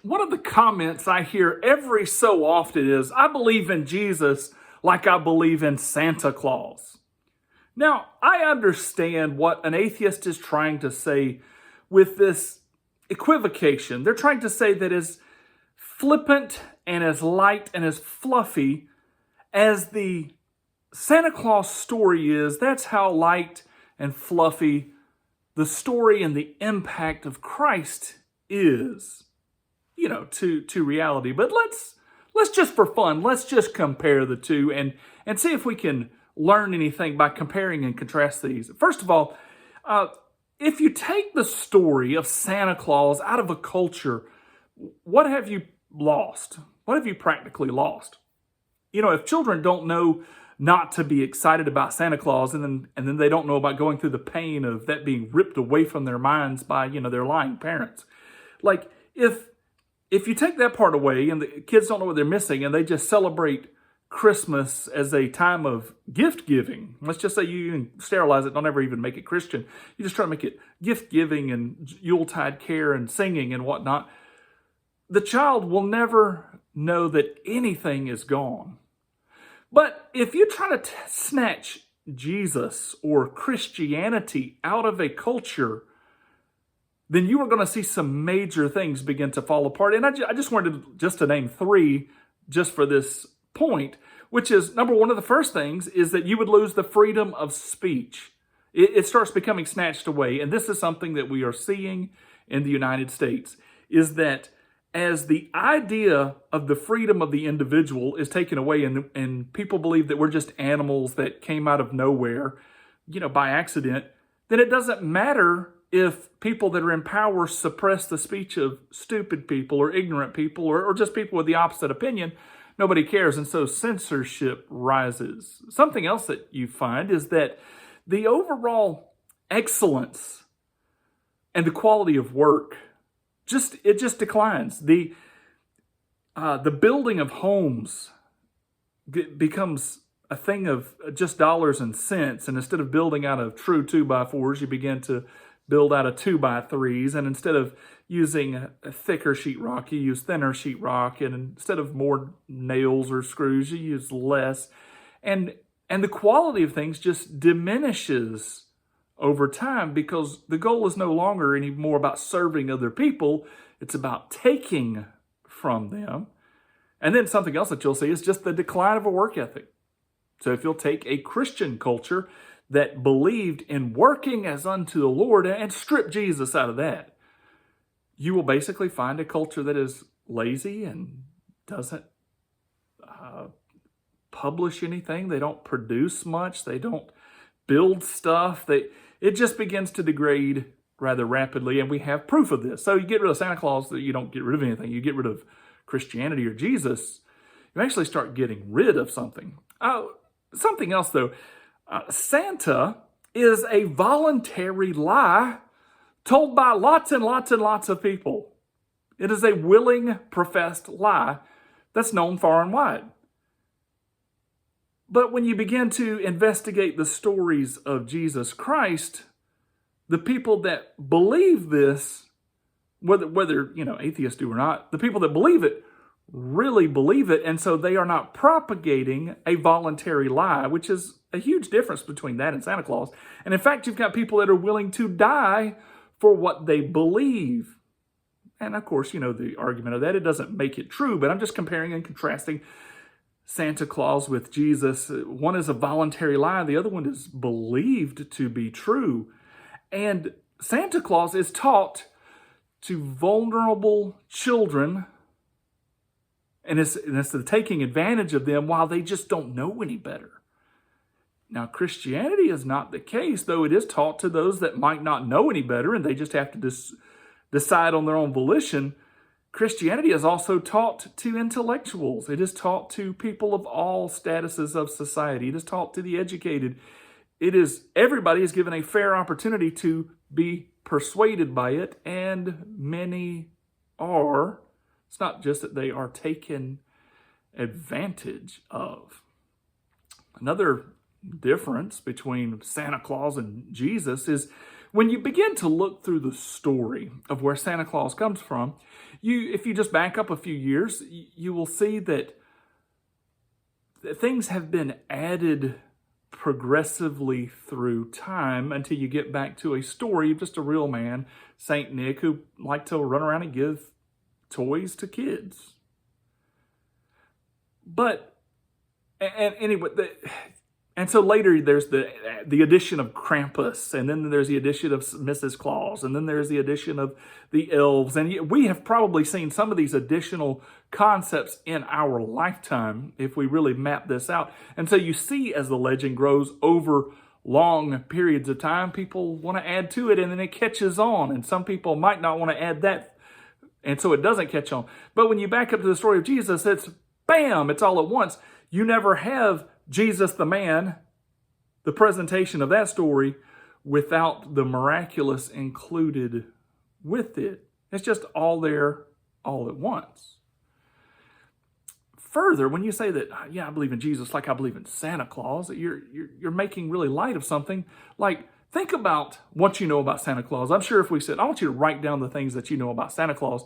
One of the comments I hear every so often is, I believe in Jesus like I believe in Santa Claus. Now, I understand what an atheist is trying to say with this equivocation. They're trying to say that as flippant and as light and as fluffy as the Santa Claus story is, that's how light and fluffy the story and the impact of Christ is, to reality. But let's just for fun, let's just compare the two and see if we can learn anything by comparing and contrast these. First of all, if you take the story of Santa Claus out of a culture, what have you lost? What have you practically lost? If children don't know not to be excited about Santa Claus, and then they don't know about going through the pain of that being ripped away from their minds by, their lying parents. Like, if you take that part away and the kids don't know what they're missing and they just celebrate Christmas as a time of gift giving, let's just say you even sterilize it, don't ever even make it Christian. You just try to make it gift giving and Yuletide care and singing and whatnot. The child will never know that anything is gone. But if you try to snatch Jesus or Christianity out of a culture, then you are going to see some major things begin to fall apart. And I just wanted to name three just for this point, which is, number one, of the first things is that you would lose the freedom of speech. It starts becoming snatched away. And this is something that we are seeing in the United States, is that as the idea of the freedom of the individual is taken away and people believe that we're just animals that came out of nowhere, by accident, then it doesn't matter if people that are in power suppress the speech of stupid people or ignorant people or just people with the opposite opinion. Nobody cares. And so censorship rises. Something else that you find is that the overall excellence and the quality of work just declines. The building of homes becomes a thing of just dollars and cents, and instead of building out of true 2x4s, you begin to build out of 2x3s, and instead of using a thicker sheetrock, you use thinner sheetrock, and instead of more nails or screws, you use less, and the quality of things just diminishes over time, because the goal is no longer anymore about serving other people. It's about taking from them. And then something else that you'll see is just the decline of a work ethic. So if you'll take a Christian culture that believed in working as unto the Lord and strip Jesus out of that, you will basically find a culture that is lazy and doesn't publish anything. They don't produce much. They don't build stuff. It just begins to degrade rather rapidly, and we have proof of this. So you get rid of Santa Claus, that you don't get rid of anything. You get rid of Christianity or Jesus, you actually start getting rid of something. Something else, though. Santa is a voluntary lie told by lots and lots and lots of people. It is a willing, professed lie that's known far and wide. But when you begin to investigate the stories of Jesus Christ, the people that believe this, whether atheists do or not, the people that believe it really believe it, and so they are not propagating a voluntary lie, which is a huge difference between that and Santa Claus. And in fact, you've got people that are willing to die for what they believe. And of course, the argument of that, it doesn't make it true, but I'm just comparing and contrasting Santa Claus with Jesus. One is a voluntary lie, the other one is believed to be true. And Santa Claus is taught to vulnerable children, and it's the taking advantage of them while they just don't know any better. Now, Christianity is not the case, though it is taught to those that might not know any better, and they just have to decide on their own volition. Christianity is also taught to intellectuals. It is taught to people of all statuses of society. It is taught to the educated. Everybody is given a fair opportunity to be persuaded by it, and many are. It's not just that they are taken advantage of. Another difference between Santa Claus and Jesus is when you begin to look through the story of where Santa Claus comes from, If you just back up a few years, you will see that things have been added progressively through time until you get back to a story of just a real man, Saint Nick, who liked to run around and give toys to kids. But, and anyway, and so later there's the addition of Krampus, and then there's the addition of Mrs. Claus, and then there's the addition of the elves. And we have probably seen some of these additional concepts in our lifetime if we really map this out. And so you see, as the legend grows over long periods of time, people want to add to it, and then it catches on. And some people might not want to add that, and so it doesn't catch on. But when you back up to the story of Jesus, it's bam, it's all at once. You never have Jesus the man, the presentation of that story, without the miraculous included with it. It's just all there all at once. Further, when you say that, yeah, I believe in Jesus like I believe in Santa Claus, you're making really light of something. Like, think about what you know about Santa Claus. I'm sure if we said, I want you to write down the things that you know about Santa Claus,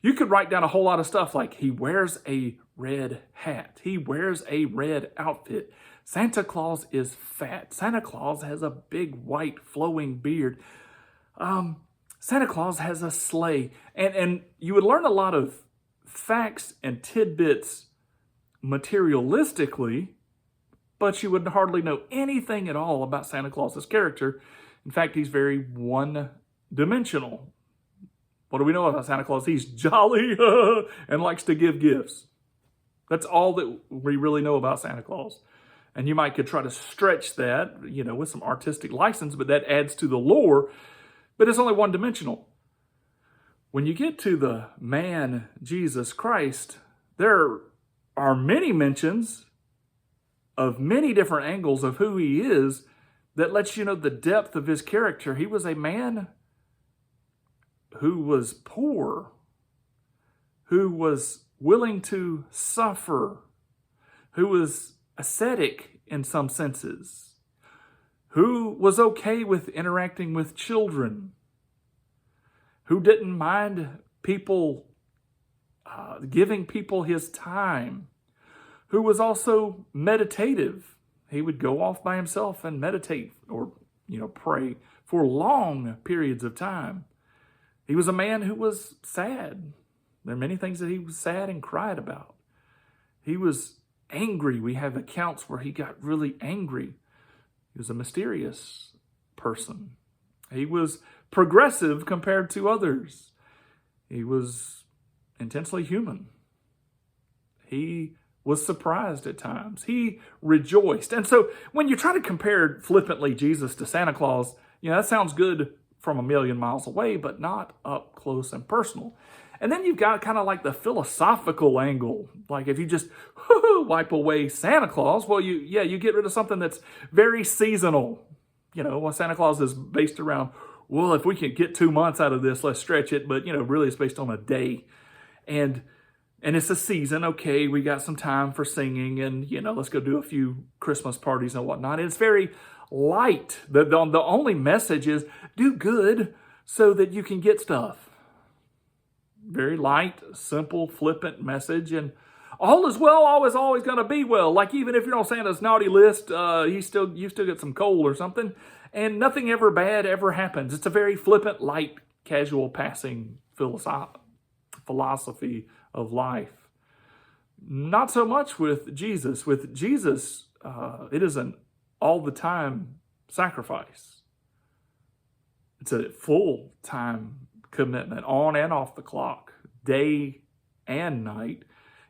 you could write down a whole lot of stuff like he wears a red hat. He wears a red outfit. Santa Claus is fat. Santa Claus has a big white flowing beard. Santa Claus has a sleigh. And you would learn a lot of facts and tidbits materialistically, but you would hardly know anything at all about Santa Claus's character. In fact, he's very one-dimensional. What do we know about Santa Claus? He's jolly and likes to give gifts. That's all that we really know about Santa Claus. And you could try to stretch that, with some artistic license, but that adds to the lore. But it's only one-dimensional. When you get to the man, Jesus Christ, there are many mentions of many different angles of who he is that lets you know the depth of his character. He was a man who was poor, who was willing to suffer, who was ascetic in some senses, who was okay with interacting with children, who didn't mind people giving people his time, who was also meditative. He would go off by himself and meditate or, pray for long periods of time. He was a man who was sad. There are many things that he was sad and cried about. He was angry. We have accounts where he got really angry. He was a mysterious person. He was progressive compared to others. He was intensely human. He was surprised at times. He rejoiced. And so when you try to compare flippantly Jesus to Santa Claus, that sounds good from a million miles away, but not up close and personal. And then you've got kind of like the philosophical angle. Like if you just wipe away Santa Claus, well, you get rid of something that's very seasonal. Santa Claus is based around, well, if we can get 2 months out of this, let's stretch it. But, really it's based on a day. And it's a season. Okay, we got some time for singing and, let's go do a few Christmas parties and whatnot. It's very light. The only message is do good so that you can get stuff. Very light, simple, flippant message. And all is well, always going to be well. Like even if you're on Santa's naughty list, you still get some coal or something. And nothing ever bad ever happens. It's a very flippant, light, casual, passing philosophy of life. Not so much with Jesus. With Jesus, it is an all-the-time sacrifice. It's a full-time commitment, on and off the clock, day and night,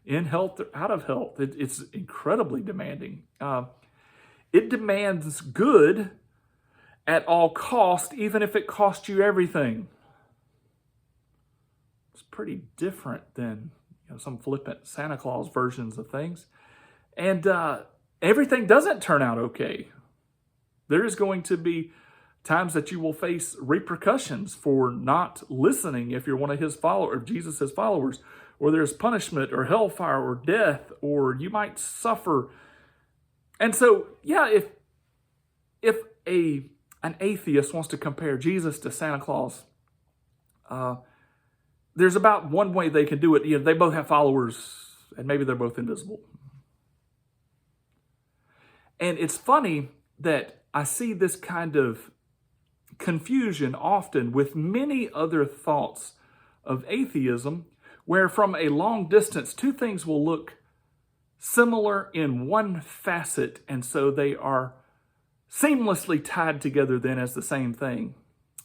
in health or out of health. It's incredibly demanding. It demands good at all cost, even if it costs you everything. It's pretty different than some flippant Santa Claus versions of things. And everything doesn't turn out okay. There is going to be times that you will face repercussions for not listening if you're one of his followers, Jesus' followers, or there's punishment or hellfire or death, or you might suffer. And so, if an atheist wants to compare Jesus to Santa Claus, there's about one way they can do it. They both have followers, and maybe they're both invisible. And it's funny that I see this kind of confusion often with many other thoughts of atheism, where from a long distance, two things will look similar in one facet, and so they are seamlessly tied together then as the same thing.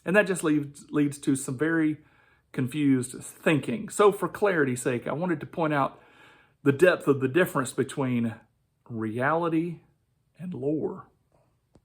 And that just leads to some very confused thinking. So for clarity's sake, I wanted to point out the depth of the difference between reality and lore.